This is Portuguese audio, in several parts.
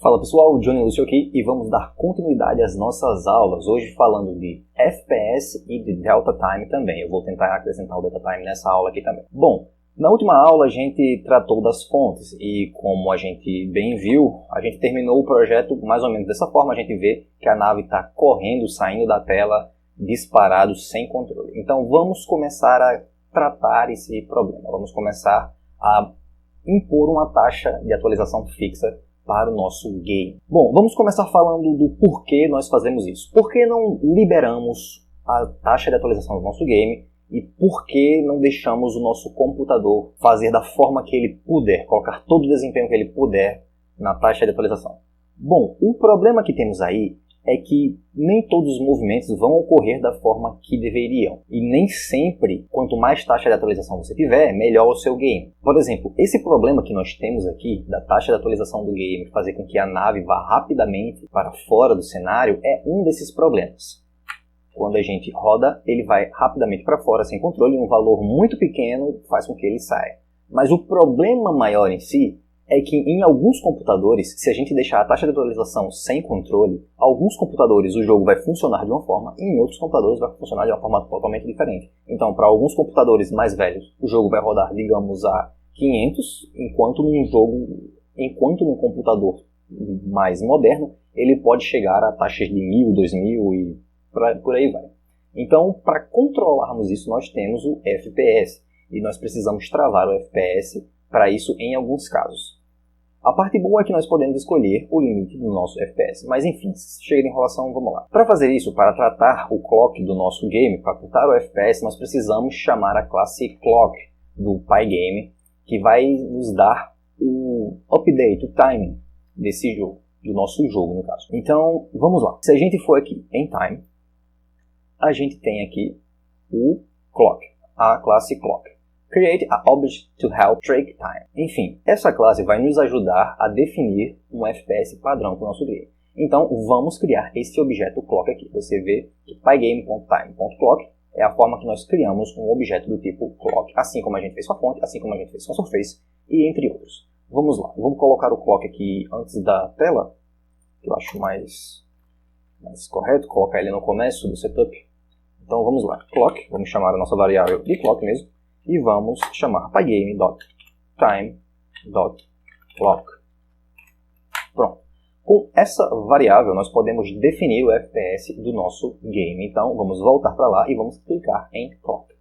Fala pessoal, Johnny Lúcio aqui e vamos dar continuidade às nossas aulas, hoje falando de FPS e de Delta Time também. Eu vou tentar acrescentar o Delta Time nessa aula aqui também. Bom, na última aula a gente tratou das fontes e como a gente bem viu, a gente terminou o projeto mais ou menos dessa forma. A gente vê que a nave está correndo, saindo da tela, disparado, sem controle. Então vamos começar a tratar esse problema, vamos começar a impor uma taxa de atualização fixa para o nosso game. Bom, vamos começar falando do porquê nós fazemos isso. Por que não liberamos a taxa de atualização do nosso game e por que não deixamos o nosso computador fazer da forma que ele puder, colocar todo o desempenho que ele puder na taxa de atualização? Bom, o problema que temos aí é que nem todos os movimentos vão ocorrer da forma que deveriam. E nem sempre, quanto mais taxa de atualização você tiver, melhor o seu game. Por exemplo, esse problema que nós temos aqui, da taxa de atualização do game, fazer com que a nave vá rapidamente para fora do cenário, é um desses problemas. Quando a gente roda, ele vai rapidamente para fora sem controle, e um valor muito pequeno faz com que ele saia. Mas o problema maior em si é que em alguns computadores, se a gente deixar a taxa de atualização sem controle, alguns computadores o jogo vai funcionar de uma forma e em outros computadores vai funcionar de uma forma totalmente diferente. Então, para alguns computadores mais velhos, o jogo vai rodar, digamos, a 500, enquanto num computador mais moderno, ele pode chegar a taxas de 1000, 2000 e por aí vai. Então, para controlarmos isso, nós temos o FPS e nós precisamos travar o FPS para isso em alguns casos. A parte boa é que nós podemos escolher o limite do nosso FPS, mas enfim, chega de enrolação, vamos lá. Para fazer isso, para tratar o clock do nosso game, para cortar o FPS, nós precisamos chamar a classe clock do Pygame, que vai nos dar o update, o timing desse jogo, do nosso jogo no caso. Então, vamos lá. Se a gente for aqui em time, a gente tem aqui o clock, a classe clock. Create a object to help track time. Enfim, essa classe vai nos ajudar a definir um FPS padrão para o nosso game. Então, vamos criar esse objeto clock aqui. Você vê que pygame.time.clock é a forma que nós criamos um objeto do tipo clock, assim como a gente fez com a fonte, assim como a gente fez com a surface, e entre outros. Vamos lá, vamos colocar o clock aqui antes da tela, que eu acho mais correto, colocar ele no começo do setup. Então, vamos lá, clock, vamos chamar a nossa variável de clock mesmo, e vamos chamar pygame.time.clock. Pronto. Com essa variável, nós podemos definir o FPS do nosso game. Então, vamos voltar para lá e vamos clicar em clock.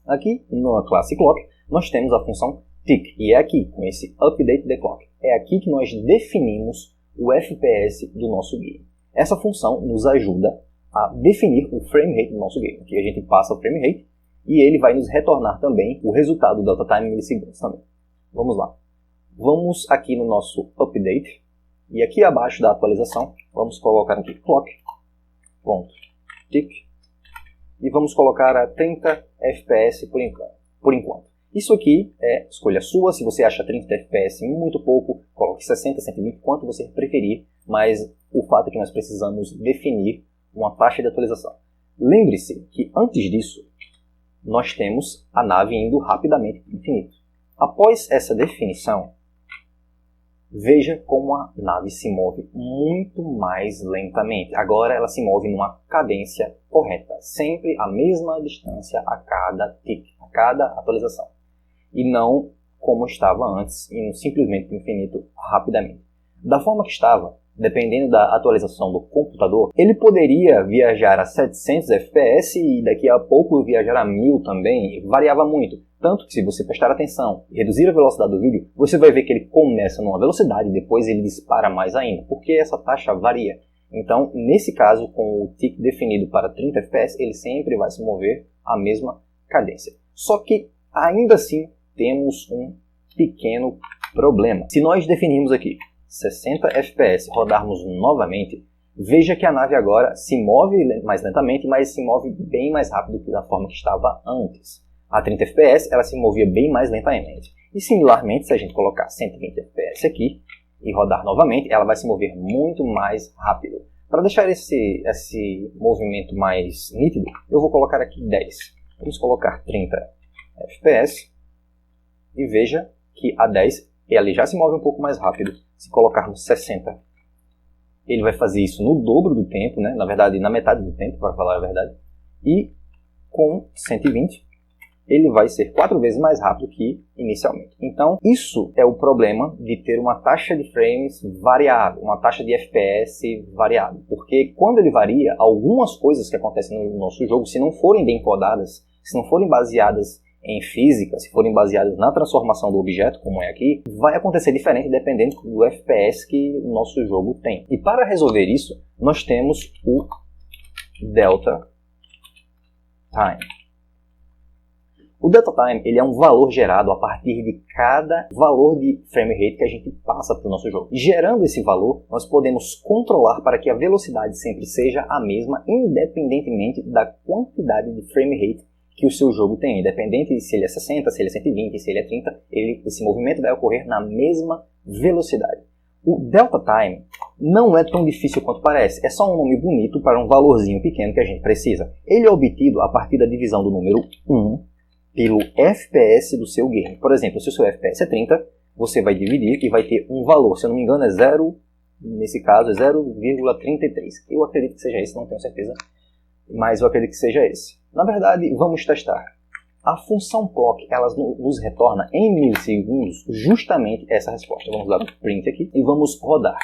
Aqui, na classe clock, nós temos a função tick. E é aqui, com esse update the clock, é aqui que nós definimos o FPS do nosso game. Essa função nos ajuda a definir o frame rate do nosso game. Aqui a gente passa o frame rate, e ele vai nos retornar também o resultado do Delta Time em milissegundos também. Vamos lá. Vamos aqui no nosso update. E aqui abaixo da atualização, vamos colocar aqui clock.tick. E vamos colocar a 30 FPS por enquanto. Isso aqui é escolha sua. Se você acha 30 FPS muito pouco, coloque 60, 120, quanto você preferir. Mas o fato é que nós precisamos definir uma taxa de atualização. Lembre-se que antes disso, nós temos a nave indo rapidamente para o infinito. Após essa definição, veja como a nave se move muito mais lentamente. Agora ela se move numa cadência correta, sempre a mesma distância a cada tick, a cada atualização. E não como estava antes, indo simplesmente para o infinito rapidamente. Da forma que estava, dependendo da atualização do computador, ele poderia viajar a 700 FPS e daqui a pouco viajar a 1000 também, variava muito. Tanto que se você prestar atenção e reduzir a velocidade do vídeo, você vai ver que ele começa numa velocidade e depois ele dispara mais ainda, porque essa taxa varia. Então, nesse caso, com o tick definido para 30 FPS, ele sempre vai se mover à mesma cadência. Só que, ainda assim, temos um pequeno problema. Se nós definirmos aqui 60 FPS, rodarmos novamente, veja que a nave agora se move mais lentamente, mas se move bem mais rápido que da forma que estava antes. A 30 FPS ela se movia bem mais lentamente. E similarmente, se a gente colocar 120 FPS aqui e rodar novamente, ela vai se mover muito mais rápido. Para deixar esse movimento mais nítido, eu vou colocar aqui 10. Vamos colocar 30 FPS e veja que a 10 ele já se move um pouco mais rápido. se colocarmos 60, ele vai fazer isso no dobro do tempo, né? Na verdade, na metade do tempo, para falar a verdade. E com 120, ele vai ser 4 vezes mais rápido que inicialmente. Então, isso é o problema de ter uma taxa de frames variável, uma taxa de FPS variável. Porque quando ele varia, algumas coisas que acontecem no nosso jogo, se não forem bem codadas, se não forem baseadas em física, se forem baseadas na transformação do objeto, como é aqui, vai acontecer diferente dependendo do FPS que o nosso jogo tem. E para resolver isso, nós temos o delta time. O delta time ele é um valor gerado a partir de cada valor de frame rate que a gente passa para o nosso jogo. E gerando esse valor, nós podemos controlar para que a velocidade sempre seja a mesma, independentemente da quantidade de frame rate que o seu jogo tem. Independente se ele é 60, se ele é 120, se ele é 30, esse movimento vai ocorrer na mesma velocidade. O delta time não é tão difícil quanto parece, é só um nome bonito para um valorzinho pequeno que a gente precisa. Ele é obtido a partir da divisão do número 1 pelo FPS do seu game. Por exemplo, se o seu FPS é 30, você vai dividir e vai ter um valor, se eu não me engano é 0, nesse caso é 0,33. Eu acredito que seja esse, não tenho certeza, mas eu acredito que seja esse. Na verdade, vamos testar. A função clock, ela nos retorna em milissegundos justamente essa resposta. Vamos dar um print aqui e vamos rodar.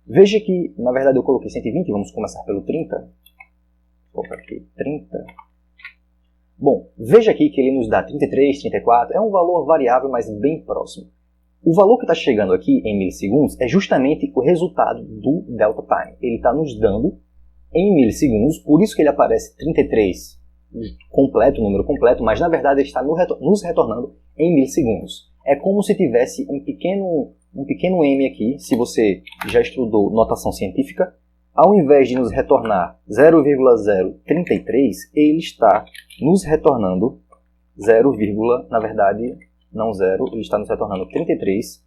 Veja que, na verdade, eu coloquei 120, vamos começar pelo 30. Vou colocar aqui 30. Bom, veja aqui que ele nos dá 33, 34, é um valor variável, mas bem próximo. O valor que está chegando aqui em milissegundos é justamente o resultado do delta time. Ele está nos dando em milissegundos, por isso que ele aparece 33 completo, número completo, mas na verdade ele está nos retornando em milissegundos. É como se tivesse um pequeno m aqui, se você já estudou notação científica, ao invés de nos retornar 0,033, ele está nos retornando 0, na verdade, não 0, ele está nos retornando 33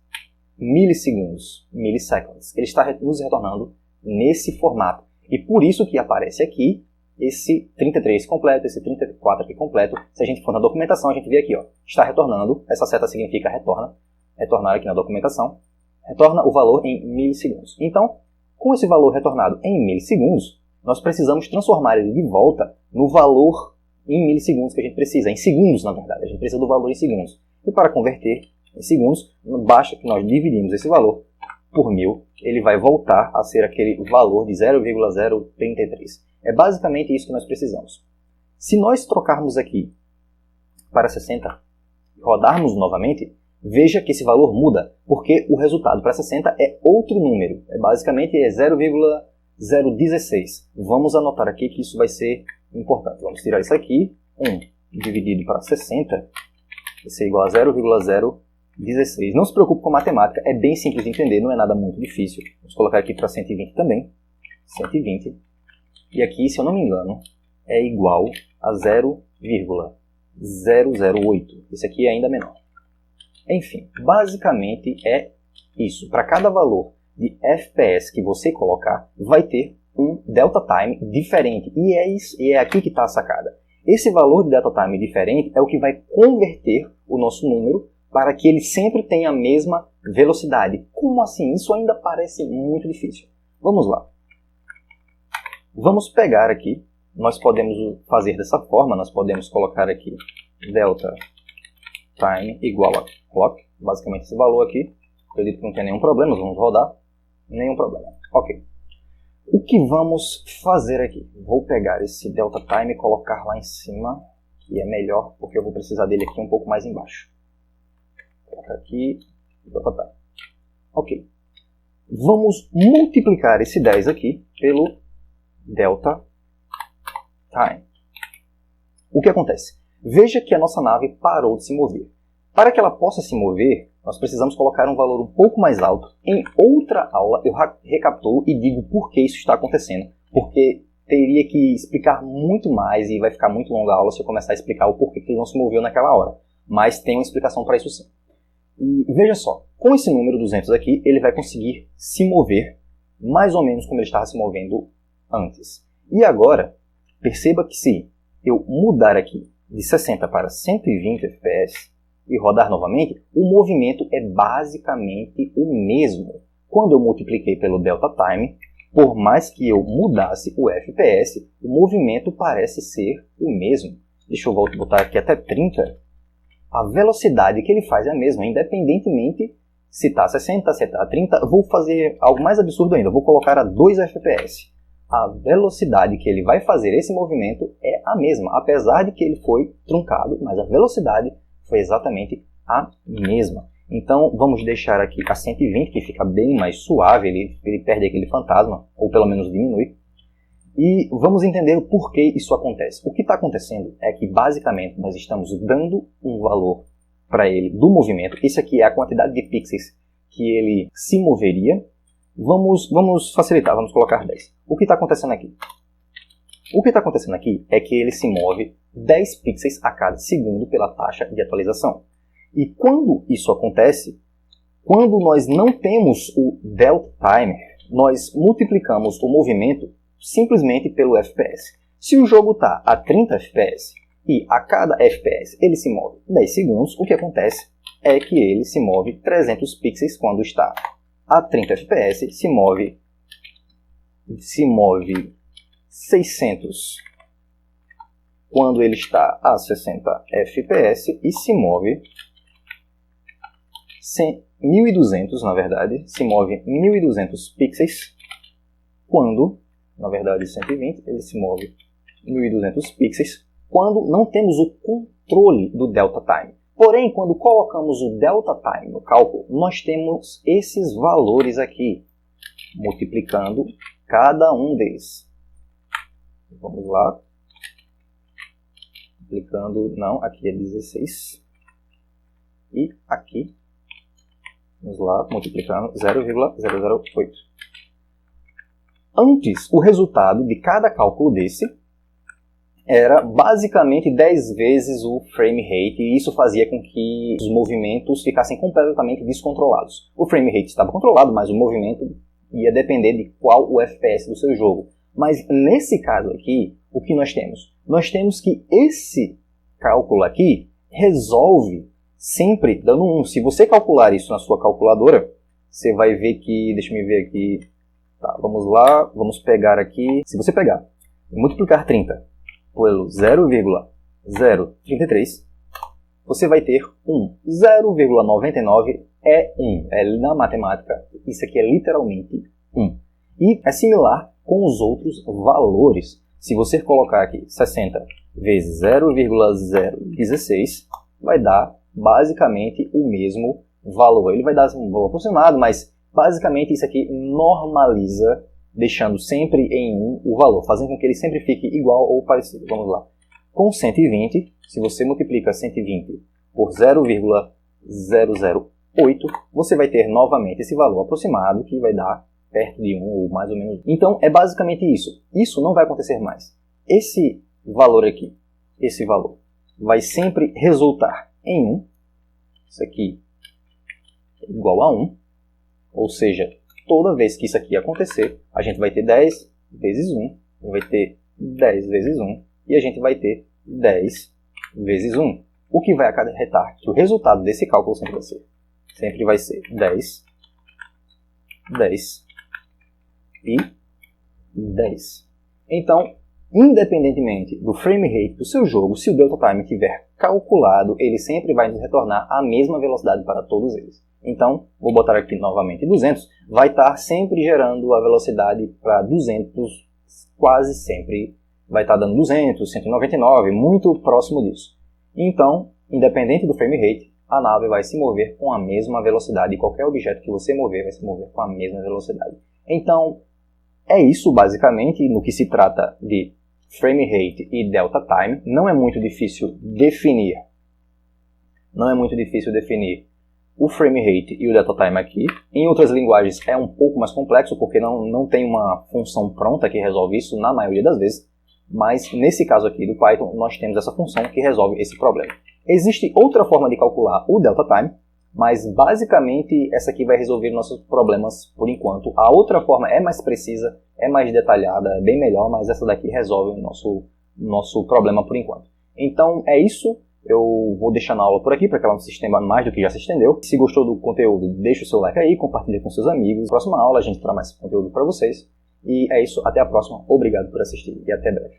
milissegundos, milliseconds. Ele está nos retornando nesse formato. E por isso que aparece aqui esse 33 completo, esse 34 aqui completo. Se a gente for na documentação, a gente vê aqui, ó, está retornando, essa seta significa retornar aqui na documentação, retorna o valor em milissegundos. Então, com esse valor retornado em milissegundos, nós precisamos transformar ele de volta no valor em milissegundos que a gente precisa, em segundos na verdade, a gente precisa do valor em segundos. E para converter em segundos, basta que nós dividimos esse valor por 1000, ele vai voltar a ser aquele valor de 0,033. É basicamente isso que nós precisamos. Se nós trocarmos aqui para 60 e rodarmos novamente, veja que esse valor muda, porque o resultado para 60 é outro número. Basicamente é 0,016. Vamos anotar aqui que isso vai ser importante. Vamos tirar isso aqui. 1 dividido para 60 vai ser igual a 0,016. Não se preocupe com matemática, é bem simples de entender, não é nada muito difícil. Vamos colocar aqui para 120 também. 120. E aqui, se eu não me engano, é igual a 0,008. Esse aqui é ainda menor. Enfim, basicamente é isso. Para cada valor de FPS que você colocar, vai ter um delta time diferente. E é aqui que está a sacada. Esse valor de delta time diferente é o que vai converter o nosso número para que ele sempre tenha a mesma velocidade. Como assim? Isso ainda parece muito difícil. Vamos lá. Vamos pegar aqui. Nós podemos fazer dessa forma. Nós podemos colocar aqui delta time igual a clock, basicamente esse valor aqui. Acredito que não tem nenhum problema, vamos rodar, nenhum problema. Ok. O que vamos fazer aqui? Vou pegar esse delta time e colocar lá em cima, que é melhor, porque eu vou precisar dele aqui um pouco mais embaixo. Vou colocar aqui, delta time. Ok. Vamos multiplicar esse 10 aqui pelo delta time. O que acontece? Veja que a nossa nave parou de se mover. Para que ela possa se mover, nós precisamos colocar um valor um pouco mais alto. Em outra aula, eu recapitulo e digo por que isso está acontecendo. Porque teria que explicar muito mais e vai ficar muito longa a aula se eu começar a explicar o porquê que ele não se moveu naquela hora. Mas tem uma explicação para isso sim. E veja só, com esse número 200 aqui, ele vai conseguir se mover mais ou menos como ele estava se movendo antes. E agora, perceba que se eu mudar aqui de 60 para 120 FPS, e rodar novamente, o movimento é basicamente o mesmo. Quando eu multipliquei pelo delta time, por mais que eu mudasse o FPS, o movimento parece ser o mesmo. Deixa eu botar aqui até 30. A velocidade que ele faz é a mesma, independentemente se está 60, se está 30. Vou fazer algo mais absurdo ainda, vou colocar a 2 FPS. A velocidade que ele vai fazer esse movimento é a mesma, apesar de que ele foi truncado, mas a velocidade foi exatamente a mesma. Então vamos deixar aqui a 120, que fica bem mais suave, ele perde aquele fantasma, ou pelo menos diminui. E vamos entender o porquê isso acontece. O que está acontecendo é que basicamente nós estamos dando um valor para ele do movimento. Isso aqui é a quantidade de pixels que ele se moveria. Vamos facilitar, vamos colocar 10. O que está acontecendo aqui? O que está acontecendo aqui é que ele se move 10 pixels a cada segundo pela taxa de atualização. E quando isso acontece, quando nós não temos o delta time, nós multiplicamos o movimento simplesmente pelo FPS. Se o jogo está a 30 FPS e a cada FPS ele se move 10 segundos, o que acontece é que ele se move 300 pixels quando está a 30 FPS, se move 600 quando ele está a 60 FPS e se move 1200, na verdade, se move 1200 pixels quando, na verdade 120, ele se move 1200 pixels quando não temos o controle do delta time. Porém, quando colocamos o delta time no cálculo, nós temos esses valores aqui, multiplicando cada um deles. Vamos lá. Multiplicando, não, aqui é 16. E aqui, vamos lá, multiplicando 0,008. Antes, o resultado de cada cálculo desse era basicamente 10 vezes o frame rate, e isso fazia com que os movimentos ficassem completamente descontrolados. O frame rate estava controlado, mas o movimento ia depender de qual o FPS do seu jogo. Mas nesse caso aqui, o que nós temos? Nós temos que esse cálculo aqui resolve sempre dando 1. Se você calcular isso na sua calculadora, você vai ver que, deixa eu ver aqui, tá, vamos lá, vamos pegar aqui, se você pegar e multiplicar 30 pelo 0,033, você vai ter 1. 0,99 é 1. Na matemática, isso aqui é literalmente 1. E é similar com os outros valores. Se você colocar aqui 60 vezes 0,016, vai dar basicamente o mesmo valor. Ele vai dar um valor aproximado, mas basicamente isso aqui normaliza, deixando sempre em 1 o valor, fazendo com que ele sempre fique igual ou parecido. Vamos lá. Com 120, se você multiplica 120 por 0,008, você vai ter novamente esse valor aproximado, que vai dar perto de 1 ou mais ou menos. Então, é basicamente isso. Isso não vai acontecer mais. Esse valor aqui, esse valor, vai sempre resultar em 1. Isso aqui é igual a 1. Ou seja, toda vez que isso aqui acontecer, a gente vai ter 10 vezes 1, vai ter 10 vezes 1, e a gente vai ter 10 vezes 1. O que vai acarretar que o resultado desse cálculo sempre vai ser 10, 10 e 10. Então, independentemente do frame rate do seu jogo, se o delta time estiver calculado, ele sempre vai nos retornar a mesma velocidade para todos eles. Então, vou botar aqui novamente 200, vai estar sempre gerando a velocidade para 200, quase sempre vai estar dando 200, 199, muito próximo disso. Então, independente do frame rate, a nave vai se mover com a mesma velocidade, e qualquer objeto que você mover vai se mover com a mesma velocidade. Então, é isso basicamente no que se trata de frame rate e delta time. Não é muito difícil definir o frame rate e o delta time aqui. Em outras linguagens é um pouco mais complexo, porque não tem uma função pronta que resolve isso na maioria das vezes. Mas nesse caso aqui do Python, nós temos essa função que resolve esse problema. Existe outra forma de calcular o delta time, mas basicamente essa aqui vai resolver nossos problemas por enquanto. A outra forma é mais precisa, é mais detalhada, é bem melhor, mas essa daqui resolve o nosso problema por enquanto. Então é isso. Eu vou deixando a aula por aqui para que ela não se estenda mais do que já se estendeu. Se gostou do conteúdo, deixa o seu like aí, compartilha com seus amigos. Na próxima aula a gente traz mais conteúdo para vocês. E é isso, até a próxima. Obrigado por assistir e até breve.